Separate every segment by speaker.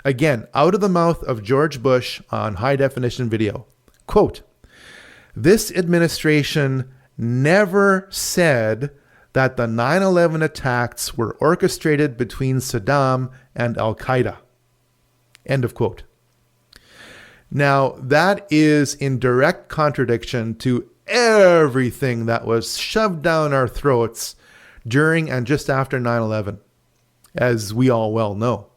Speaker 1: Again, out of the mouth of George Bush on high definition video. Quote, "This administration never said that the 9/11 attacks were orchestrated between Saddam and Al-Qaeda." End of quote. Now, that is in direct contradiction to everything that was shoved down our throats during and just after 9/11, as we all well know.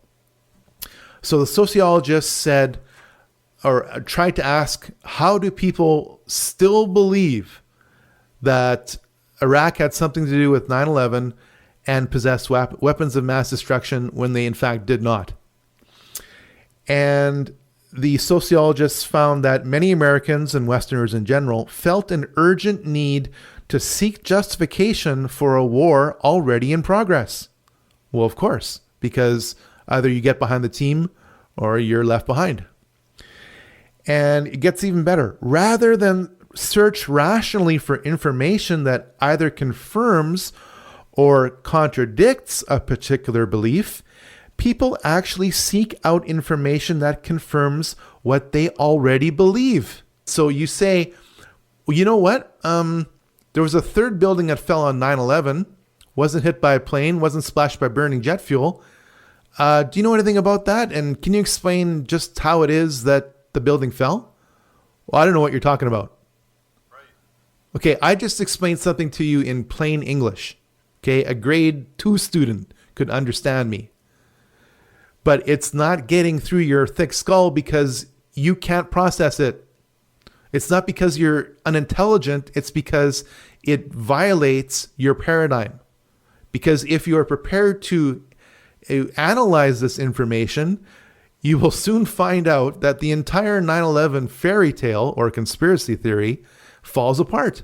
Speaker 1: So the sociologists said, or tried to ask, how do people still believe that Iraq had something to do with 9/11 and possessed weapons of mass destruction when they in fact did not? And the sociologists found that many Americans and Westerners in general felt an urgent need to seek justification for a war already in progress. Well, of course, because either you get behind the team or you're left behind. And it gets even better. Rather than search rationally for information that either confirms or contradicts a particular belief, people actually seek out information that confirms what they already believe. So you say, well, you know what? There was a third building that fell on 9/11, wasn't hit by a plane, wasn't splashed by burning jet fuel. Do you know anything about that? And can you explain just how it is that the building fell? Well, I don't know what you're talking about. Right. Okay, I just explained something to you in plain English. Okay, a grade 2 student could understand me. But it's not getting through your thick skull because you can't process it. It's not because you're unintelligent. It's because it violates your paradigm. Because if you are prepared to analyze this information, you will soon find out that the entire 9/11 fairy tale or conspiracy theory falls apart.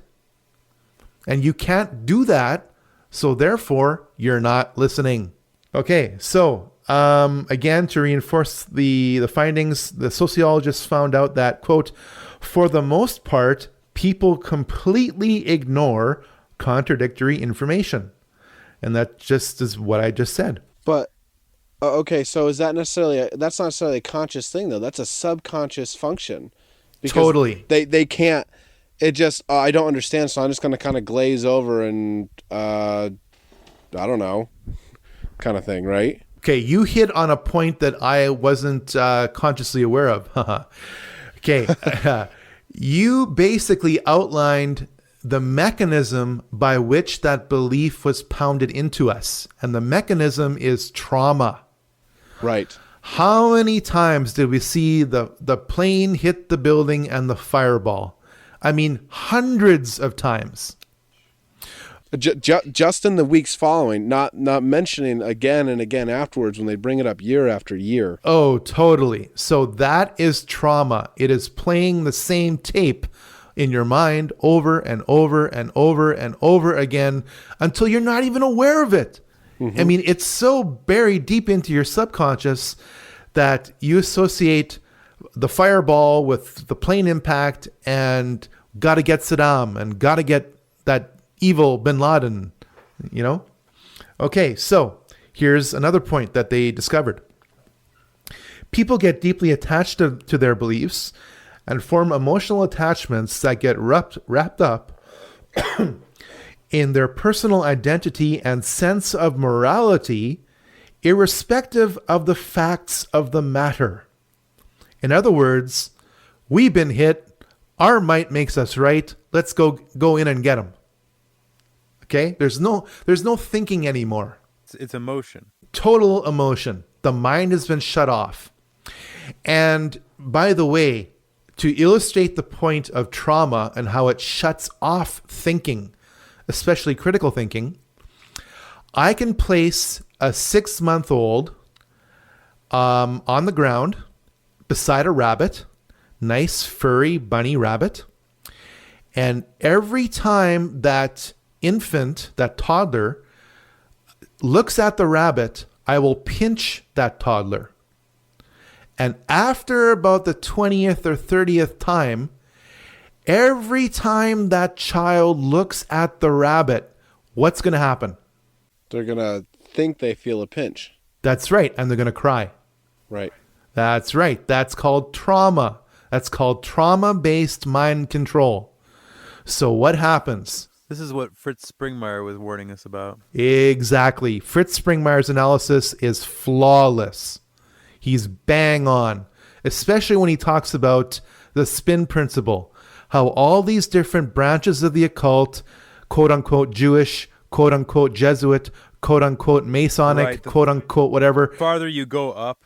Speaker 1: And you can't do that, so therefore you're not listening. Okay, so again, to reinforce the findings, the sociologists found out that, quote, "For the most part, people completely ignore contradictory information." And that just is what I just said.
Speaker 2: But, okay, so is that that's not necessarily a conscious thing, though. That's a subconscious function. Because
Speaker 1: totally.
Speaker 2: They can't, it just, I don't understand, so I'm just going to kind of glaze over and, I don't know, kind of thing, right?
Speaker 1: Okay, you hit on a point that I wasn't consciously aware of. Okay, you basically outlined the mechanism by which that belief was pounded into us. And the mechanism is trauma.
Speaker 2: Right.
Speaker 1: How many times did we see the plane hit the building and the fireball? I mean, hundreds of times.
Speaker 2: Just in the weeks following, not mentioning again and again afterwards when they bring it up year after year.
Speaker 1: Oh, totally. So that is trauma. It is playing the same tape in your mind over and over and over and over again until you're not even aware of it. Mm-hmm. I mean, it's so buried deep into your subconscious that you associate the fireball with the plane impact and got to get Saddam and got to get that evil bin Laden, you know? Okay, so here's another point that they discovered. People get deeply attached to their beliefs and form emotional attachments that get wrapped up in their personal identity and sense of morality, irrespective of the facts of the matter. In other words, we've been hit, our might makes us right, let's go in and get them. Okay? There's no thinking anymore.
Speaker 3: It's emotion.
Speaker 1: Total emotion. The mind has been shut off. And by the way, to illustrate the point of trauma and how it shuts off thinking, especially critical thinking, I can place a 6-month-old on the ground beside a rabbit, nice furry bunny rabbit, and every time that infant, that toddler, looks at the rabbit, I will pinch that toddler. And after about the 20th or 30th time, every time that child looks at the rabbit, what's going to happen?
Speaker 2: They're going to think they feel a pinch.
Speaker 1: That's right. And they're going to cry.
Speaker 2: Right.
Speaker 1: That's right. That's called trauma. That's called trauma-based mind control. So what happens?
Speaker 3: This is what Fritz Springmeier was warning us about.
Speaker 1: Exactly. Fritz Springmeier's analysis is flawless. He's bang on, especially when he talks about the spin principle, how all these different branches of the occult, quote-unquote Jewish, quote-unquote Jesuit, quote-unquote Masonic,
Speaker 3: Right.
Speaker 1: quote-unquote whatever.
Speaker 3: Farther you go up.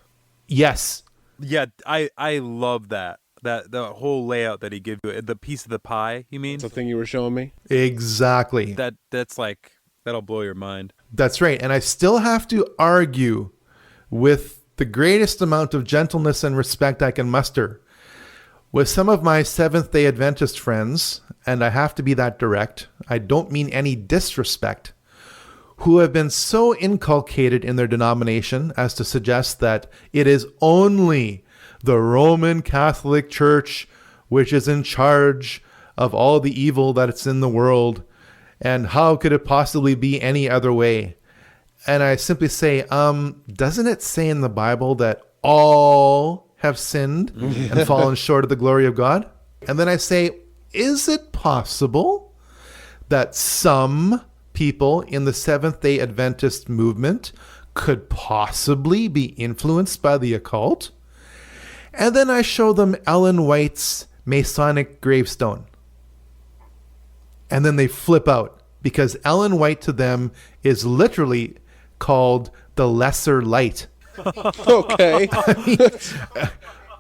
Speaker 1: Yes.
Speaker 3: Yeah, I love that. The whole layout that he gives you, the piece of the pie, you mean?
Speaker 2: It's the thing you were showing me.
Speaker 1: Exactly.
Speaker 3: That's like, that'll blow your mind.
Speaker 1: That's right. And I still have to argue with the greatest amount of gentleness and respect I can muster with some of my Seventh-day Adventist friends, and I have to be that direct. I don't mean any disrespect, who have been so inculcated in their denomination as to suggest that it is only the Roman Catholic Church which is in charge of all the evil that's in the world, and how could it possibly be any other way? And I simply say, doesn't it say in the Bible that all have sinned and fallen short of the glory of God? And then I say, is it possible that some people in the Seventh-day Adventist movement could possibly be influenced by the occult? And then I show them Ellen White's Masonic gravestone. And then they flip out, because Ellen White to them is literally called the lesser light.
Speaker 2: Okay.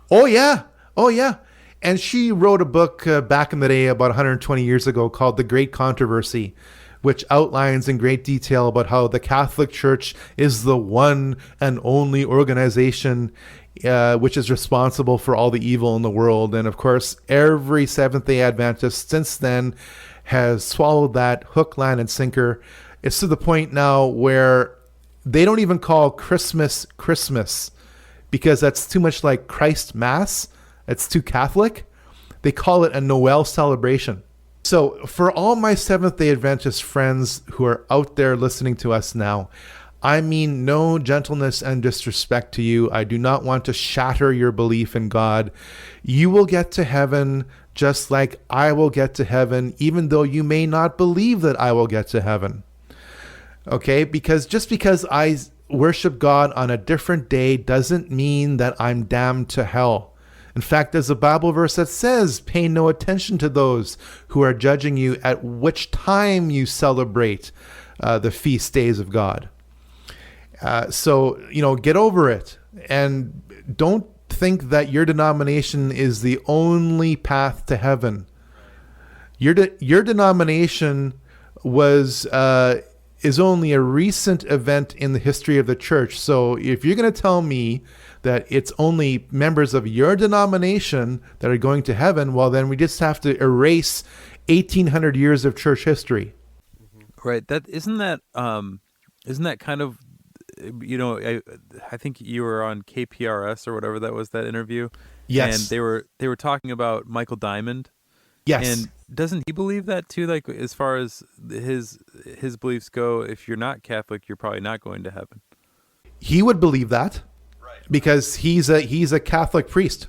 Speaker 1: Oh yeah. And she wrote a book back in the day about 120 years ago called The Great Controversy, which outlines in great detail about how the Catholic Church is the one and only organization which is responsible for all the evil in the world. And of course, every Seventh-day Adventist since then has swallowed that hook, line, and sinker. It's to the point now where they don't even call Christmas Christmas, because that's too much like Christ Mass. It's too Catholic. They call it a Noel celebration. So for all my Seventh-day Adventist friends who are out there listening to us now, I mean no gentleness and disrespect to you. I do not want to shatter your belief in God. You will get to heaven just like I will get to heaven, even though you may not believe that I will get to heaven. Okay? Because just because I worship God on a different day doesn't mean that I'm damned to hell. In fact, there's a Bible verse that says, pay no attention to those who are judging you at which time you celebrate the feast days of God. So, get over it. And don't think that your denomination is the only path to heaven. Your denomination is only a recent event in the history of the church. So if you're going to tell me that it's only members of your denomination that are going to heaven, well, then we just have to erase 1,800 years of church history.
Speaker 3: Right. Isn't that kind of, I think you were on KPRS or whatever that was, that interview.
Speaker 1: Yes.
Speaker 3: And they were talking about Michael Diamond.
Speaker 1: Yes.
Speaker 3: And doesn't he believe that too? Like, as far as his beliefs go, if you're not Catholic, you're probably not going to heaven.
Speaker 1: He would believe that, right? Because he's a Catholic priest,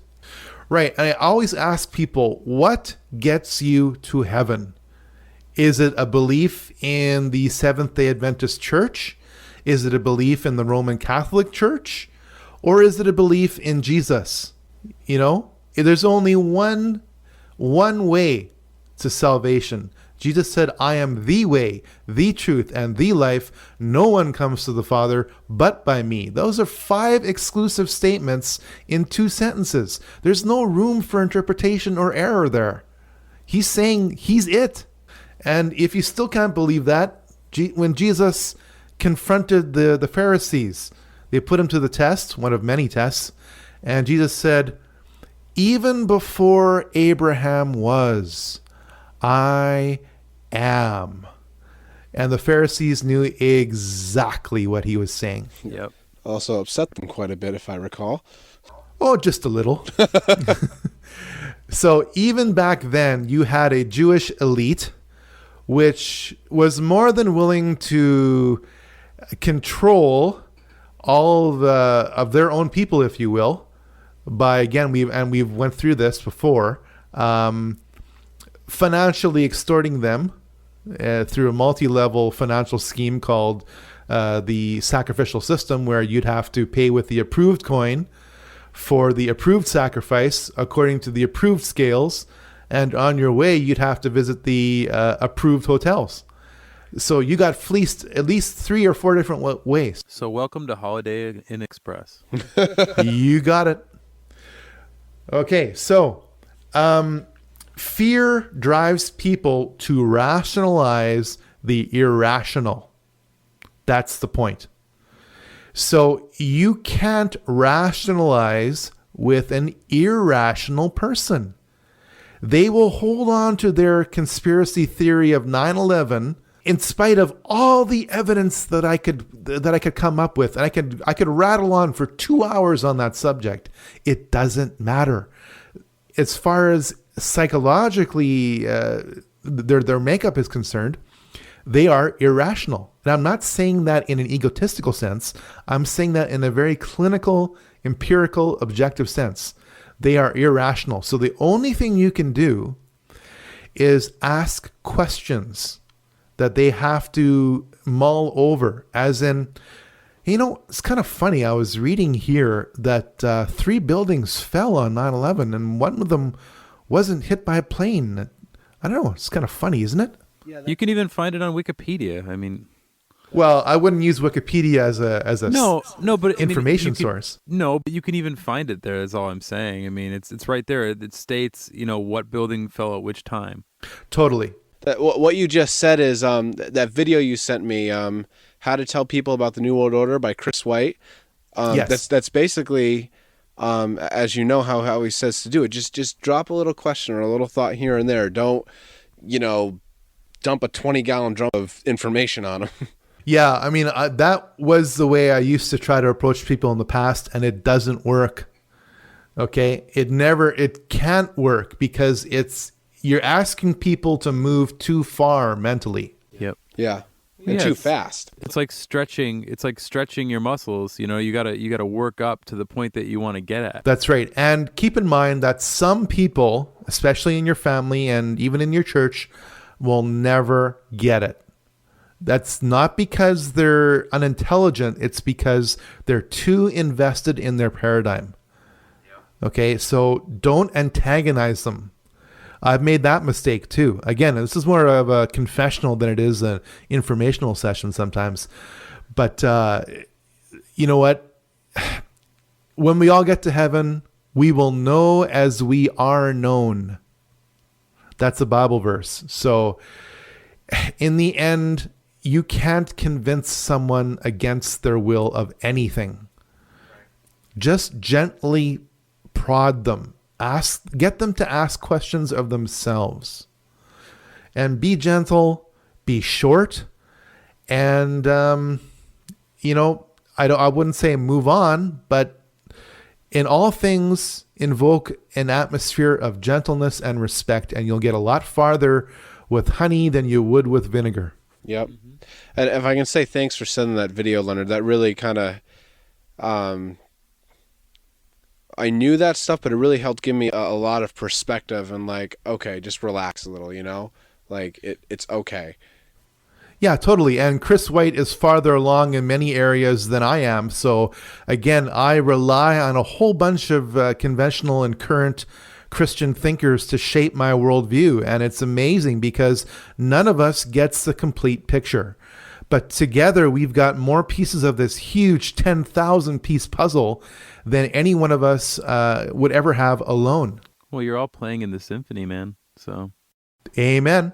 Speaker 1: right? And I always ask people, what gets you to heaven? Is it a belief in the Seventh-day Adventist Church? Is it a belief in the Roman Catholic Church? Or is it a belief in Jesus? There's only one way to salvation. Jesus said, I am the way, the truth, and the life. No one comes to the Father but by me. Those are 5 exclusive statements in 2 sentences. There's no room for interpretation or error there. He's saying he's it. And if you still can't believe that, when Jesus confronted the Pharisees, they put him to the test, one of many tests, and Jesus said, even before Abraham was, I am. And the Pharisees knew exactly what he was saying.
Speaker 3: Yep.
Speaker 2: Also upset them quite a bit, if I recall.
Speaker 1: Oh, just a little. So even back then, you had a Jewish elite which was more than willing to control all of their own people, if you will, by, again, we've went through this before, financially extorting them through a multi-level financial scheme called the sacrificial system, where you'd have to pay with the approved coin for the approved sacrifice according to the approved scales, and on your way you'd have to visit the approved hotels. So you got fleeced at least 3 or 4 different ways.
Speaker 3: So welcome to Holiday Inn Express.
Speaker 1: You got it. Okay, so fear drives people to rationalize the irrational. That's the point. So you can't rationalize with an irrational person. They will hold on to their conspiracy theory of 9/11 in spite of all the evidence that I could come up with, and I could rattle on for 2 hours on that subject. It doesn't matter. As far as psychologically their makeup is concerned, they are irrational. And I'm not saying that in an egotistical sense. I'm saying that in a very clinical, empirical, objective sense. They are irrational. So the only thing you can do is ask questions that they have to mull over. As in, it's kind of funny. I was reading here that 3 buildings fell on 9/11 and one of them wasn't hit by a plane. I don't know. It's kind of funny, isn't it?
Speaker 3: Yeah, you can even find it on Wikipedia. I mean,
Speaker 1: well, I wouldn't use Wikipedia as a
Speaker 3: but
Speaker 1: information source.
Speaker 3: No, but you can even find it there. Is all I'm saying. I mean, it's right there. It states what building fell at which time.
Speaker 1: Totally.
Speaker 2: What you just said is that video you sent me, How to Tell People About the New World Order by Chris White.
Speaker 1: Yes.
Speaker 2: That's basically, as you know how he says to do it. Just drop a little question or a little thought here and there. Don't, dump a 20-gallon drum of information on them.
Speaker 1: Yeah, I mean, that was the way I used to try to approach people in the past, and it doesn't work. Okay? It can't work because you're asking people to move too far mentally.
Speaker 3: Yep.
Speaker 2: Yeah. And too fast.
Speaker 3: It's like stretching your muscles. You gotta work up to the point that you want to get at.
Speaker 1: That's right. And keep in mind that some people, especially in your family and even in your church, will never get it. That's not because they're unintelligent. It's because they're too invested in their paradigm. Okay, so don't antagonize them. I've made that mistake too. Again, this is more of a confessional than it is an informational session sometimes. But you know what? When we all get to heaven, we will know as we are known. That's a Bible verse. So in the end, you can't convince someone against their will of anything. Just gently prod them. Get them to ask questions of themselves. And be gentle, be short, and I wouldn't say move on, but in all things, invoke an atmosphere of gentleness and respect, and you'll get a lot farther with honey than you would with vinegar.
Speaker 2: Yep. Mm-hmm. And if I can say thanks for sending that video, Leonard, that really kind of, I knew that stuff, but it really helped give me a lot of perspective and okay, just relax a little, it's okay.
Speaker 1: Yeah, totally. And Chris White is farther along in many areas than I am. So again, I rely on a whole bunch of conventional and current Christian thinkers to shape my worldview. And it's amazing because none of us gets the complete picture. But together we've got more pieces of this huge 10,000 piece puzzle than any one of us would ever have alone.
Speaker 3: Well, you're all playing in the symphony, man. So,
Speaker 1: amen.